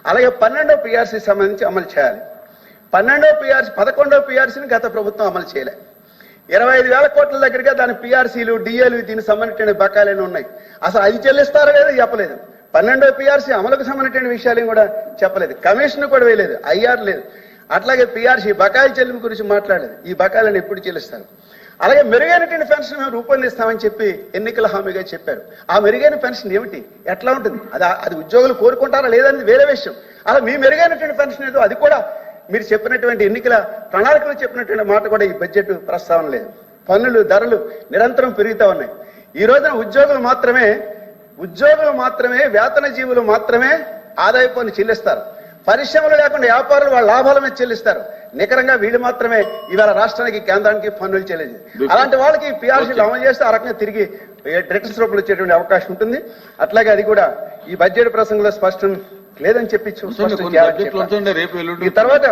అలాగే 12వ పిఆర్సీ సంబంధించి అమలు చేయాలి. 11వ పిఆర్సీని గత ప్రభుత్వం అమలు చేయలే. 25,000 కోట్ల దగ్గరగా దాని పిఆర్సీలు డిఏలు దీనికి సంబంధించిన బకాయిలు ఉన్నాయి. అసలు అది చెల్లిస్తారో లేదో చెప్పలేదు. 12వ పిఆర్సీ అమలుకు సంబంధించిన విషయాలు కూడా చెప్పలేదు. కమిషన్ కూడా వేయలేదు, ఐఆర్ లేదు. అట్లాగే పిఆర్సీ బకాయి చెల్లింపు గురించి మాట్లాడలేదు. ఈ బకాయిలను ఎప్పుడు చెల్లిస్తారు? అలాగే మెరుగైనటువంటి పెన్షన్ మేము రూపొందిస్తామని చెప్పి ఎన్నికల హామీగా చెప్పారు. ఆ మెరుగైన పెన్షన్ ఏమిటి, ఎట్లా ఉంటుంది? అది ఉద్యోగులు కోరుకుంటారా లేదని వేరే విషయం. అలా మీ మెరుగైనటువంటి పెన్షన్ ఏదో అది కూడా మీరు చెప్పినటువంటి ఎన్నికల ప్రణాళికలు చెప్పినటువంటి మాట కూడా ఈ బడ్జెట్ ప్రస్తావన లేదు. పన్నులు ధరలు నిరంతరం పెరుగుతూ ఉన్నాయి. ఈ రోజున ఉద్యోగులు మాత్రమే వేతన జీవులు మాత్రమే ఆదాయ పన్ను చెల్లిస్తారు. పరిశ్రమలు లేకుండా వ్యాపారులు వాళ్ళ లాభాల మీద చెల్లిస్తారు. నికరంగా వీళ్ళు మాత్రమే ఇవాళ రాష్ట్రానికి కేంద్రానికి పన్నులు చెల్లింది. అలాంటి వాళ్ళకి పిఆర్సీలు అమలు చేస్తే ఆ రకంగా తిరిగి రిటర్న్స్ రూపంలో వచ్చేటువంటి అవకాశం ఉంటుంది. అట్లాగే అది కూడా ఈ బడ్జెట్ ప్రసంగంలో స్పష్టం లేదని చెప్పి ఈ తర్వాత